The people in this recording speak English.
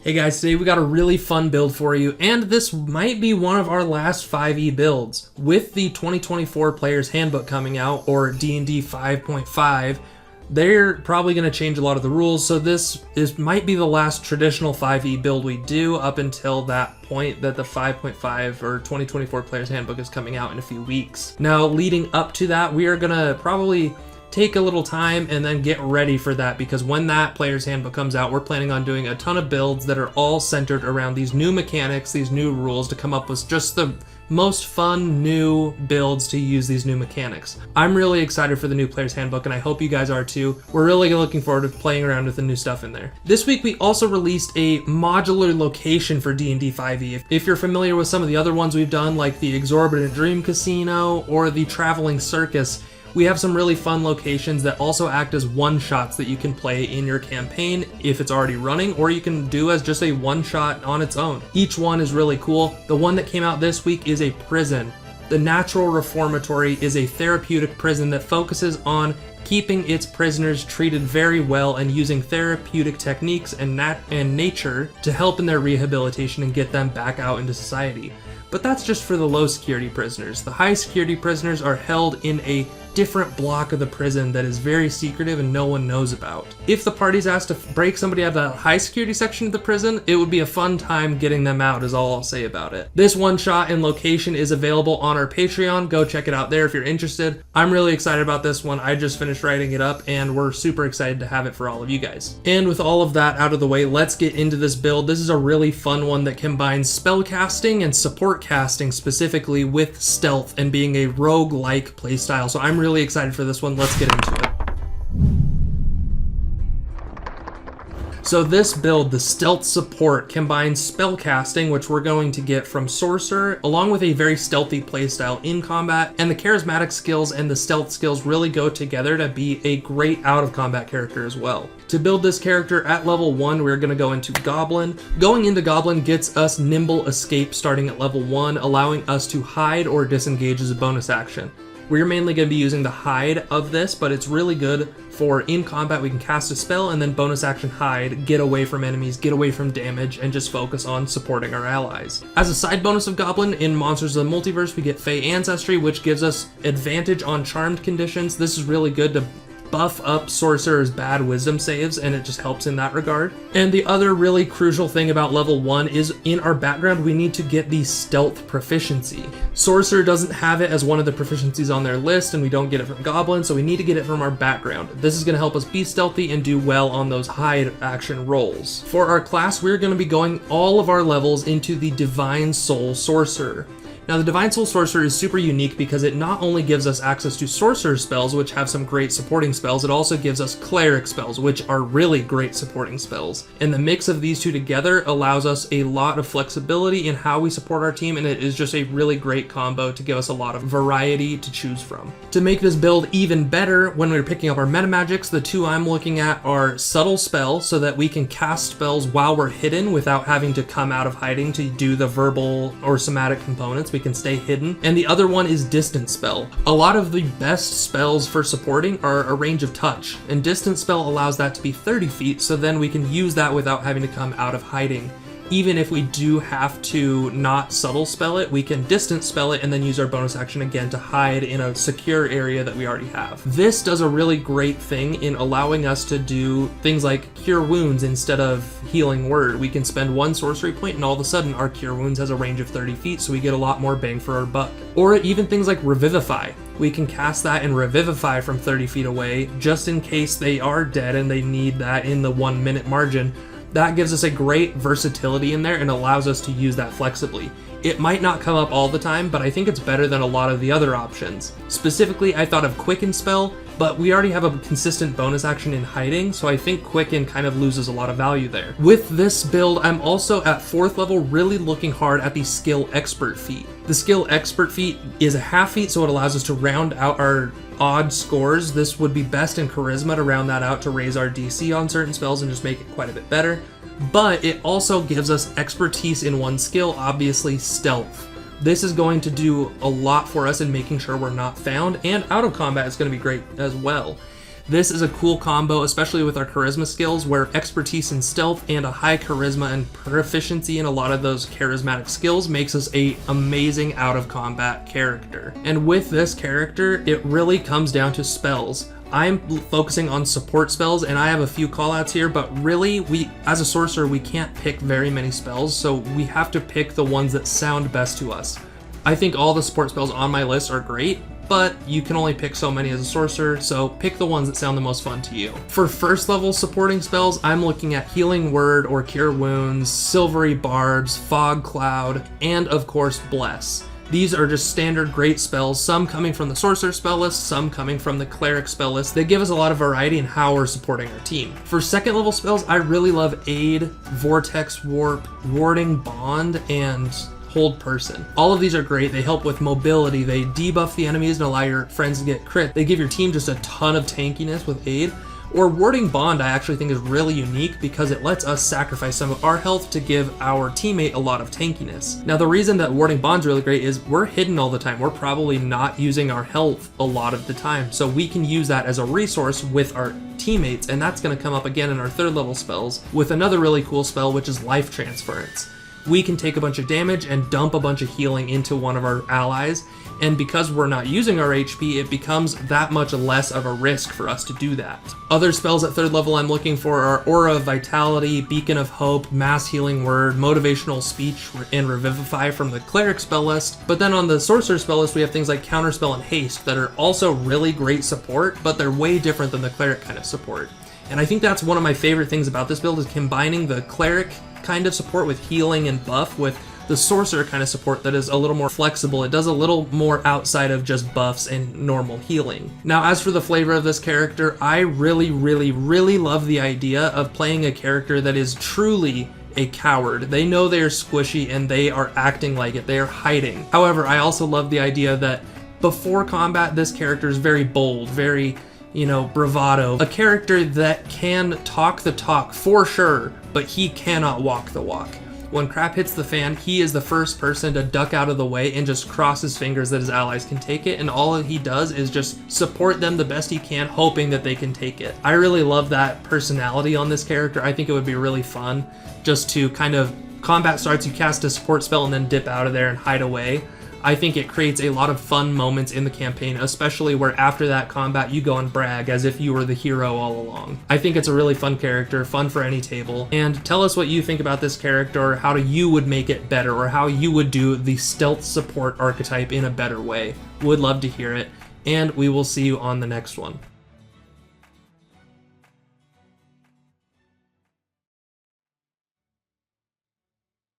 Hey guys, today we got a really fun build for you, and this might be one of our last 5e builds. With the 2024 Player's Handbook coming out, or D&D 5.5, they're probably going to change a lot of the rules, so this might be the last traditional 5e build we do up until that point that the 5.5 or 2024 Player's Handbook is coming out in a few weeks. Now, leading up to that, we are going to probably take a little time and then get ready for that, because when that Player's Handbook comes out, we're planning on doing a ton of builds that are all centered around these new mechanics, these new rules, to come up with just the most fun new builds to use these new mechanics. I'm really excited for the new Player's Handbook, and I hope you guys are too. We're really looking forward to playing around with the new stuff in there. This week we also released a modular location for D&D 5e. If you're familiar with some of the other ones we've done, like the Exorbitant Dream Casino or the Traveling Circus, we have some really fun locations that also act as one-shots that you can play in your campaign if it's already running, or you can do as just a one-shot on its own. Each one is really cool. The one that came out this week is a prison. The Natural Reformatory is a therapeutic prison that focuses on keeping its prisoners treated very well and using therapeutic techniques and nature to help in their rehabilitation and get them back out into society. But that's just for the low security prisoners. The high security prisoners are held in a different block of the prison that is very secretive and no one knows about. If the party's asked to break somebody out of the high security section of the prison, it would be a fun time getting them out, is all I'll say about it. This one shot and location is available on our Patreon. Go check it out there if you're interested. I'm really excited about this one. I just finished writing it up and we're super excited to have it for all of you guys. And with all of that out of the way, let's get into this build. This is a really fun one that combines spellcasting and support casting specifically with stealth and being a roguelike playstyle. So I'm really excited for this one. Let's get into it. So this build, the Stealth Support, combines spellcasting, which we're going to get from Sorcerer, along with a very stealthy playstyle in combat, and the charismatic skills and the stealth skills really go together to be a great out-of-combat character as well. To build this character at level 1, we're going to go into Goblin. Going into Goblin gets us Nimble Escape starting at level 1, allowing us to hide or disengage as a bonus action. We're mainly going to be using the hide of this, but it's really good for in combat. We can cast a spell and then bonus action hide, get away from enemies, get away from damage, and just focus on supporting our allies. As a side bonus of Goblin, in Monsters of the Multiverse, we get Fey Ancestry, which gives us advantage on charmed conditions. This is really good to buff up Sorcerer's bad wisdom saves, and it just helps in that regard. And the other really crucial thing about level 1 is in our background we need to get the stealth proficiency. Sorcerer doesn't have it as one of the proficiencies on their list, and we don't get it from Goblin, so we need to get it from our background. This is going to help us be stealthy and do well on those hide action rolls. For our class, we're going to be going all of our levels into the Divine Soul Sorcerer. Now, the Divine Soul Sorcerer is super unique because it not only gives us access to Sorcerer spells, which have some great supporting spells, it also gives us Cleric spells, which are really great supporting spells. And the mix of these two together allows us a lot of flexibility in how we support our team, and it is just a really great combo to give us a lot of variety to choose from. To make this build even better, when we're picking up our meta magics, the two I'm looking at are Subtle Spell, so that we can cast spells while we're hidden without having to come out of hiding to do the verbal or somatic components. We can stay hidden. And the other one is Distance Spell. A lot of the best spells for supporting are a range of touch, and Distance Spell allows that to be 30 feet, so then we can use that without having to come out of hiding. Even if we do have to not subtle spell it, we can distance spell it and then use our bonus action again to hide in a secure area that we already have. This does a really great thing in allowing us to do things like Cure Wounds instead of Healing Word. We can spend one sorcery point and all of a sudden our Cure Wounds has a range of 30 feet, so we get a lot more bang for our buck. Or even things like Revivify. We can cast that and Revivify from 30 feet away, just in case they are dead and they need that in the 1 minute margin. That gives us a great versatility in there and allows us to use that flexibly. It might not come up all the time, but I think it's better than a lot of the other options. Specifically, I thought of Quicken Spell, but we already have a consistent bonus action in hiding, so I think Quicken kind of loses a lot of value there. With this build, I'm also at 4th level really looking hard at the Skill Expert feat. The Skill Expert feat is a half feat, so it allows us to round out our odd scores. This would be best in Charisma to round that out to raise our DC on certain spells and just make it quite a bit better. But it also gives us expertise in one skill, obviously Stealth. This is going to do a lot for us in making sure we're not found, and out of combat is going to be great as well. This is a cool combo, especially with our charisma skills, where expertise in stealth and a high charisma and proficiency in a lot of those charismatic skills makes us a amazing out of combat character. And with this character, it really comes down to spells. I'm focusing on support spells, and I have a few callouts here, but really, as a sorcerer, we can't pick very many spells, so we have to pick the ones that sound best to us. I think all the support spells on my list are great, but you can only pick so many as a sorcerer, so pick the ones that sound the most fun to you. For first level supporting spells, I'm looking at Healing Word or Cure Wounds, Silvery Barbs, Fog Cloud, and of course, Bless. These are just standard great spells, some coming from the Sorcerer spell list, some coming from the Cleric spell list. They give us a lot of variety in how we're supporting our team. For second level spells, I really love Aid, Vortex Warp, Warding Bond, and Hold Person. All of these are great. They help with mobility, they debuff the enemies and allow your friends to get crit. They give your team just a ton of tankiness with Aid. Or Warding Bond, I actually think is really unique because it lets us sacrifice some of our health to give our teammate a lot of tankiness. Now, the reason that Warding Bond's really great is we're hidden all the time. We're probably not using our health a lot of the time, so we can use that as a resource with our teammates, and that's going to come up again in our third level spells with another really cool spell, which is Life Transference. We can take a bunch of damage and dump a bunch of healing into one of our allies, and because we're not using our HP, it becomes that much less of a risk for us to do that. Other spells at third level I'm looking for are Aura of Vitality, Beacon of Hope, Mass Healing Word, Motivational Speech, and Revivify from the Cleric spell list. But then on the Sorcerer spell list, we have things like Counterspell and Haste that are also really great support, but they're way different than the Cleric kind of support. And I think that's one of my favorite things about this build is combining the Cleric kind of support with healing and buff with the Sorcerer kind of support that is a little more flexible. It does a little more outside of just buffs and normal healing. Now, as for the flavor of this character, I really love the idea of playing a character that is truly a coward. They know they are squishy and they are acting like it. They are hiding. However, I also love the idea that before combat, this character is very bold, very, bravado. A character that can talk the talk for sure, but he cannot walk the walk. When crap hits the fan, he is the first person to duck out of the way and just cross his fingers that his allies can take it, and all he does is just support them the best he can, hoping that they can take it. I really love that personality on this character. I think it would be really fun just to kind of, combat starts, you cast a support spell and then dip out of there and hide away. I think it creates a lot of fun moments in the campaign, especially where after that combat you go and brag as if you were the hero all along. I think it's a really fun character, fun for any table. And tell us what you think about this character, or how you would make it better, or how you would do the stealth support archetype in a better way. Would love to hear it, and we will see you on the next one.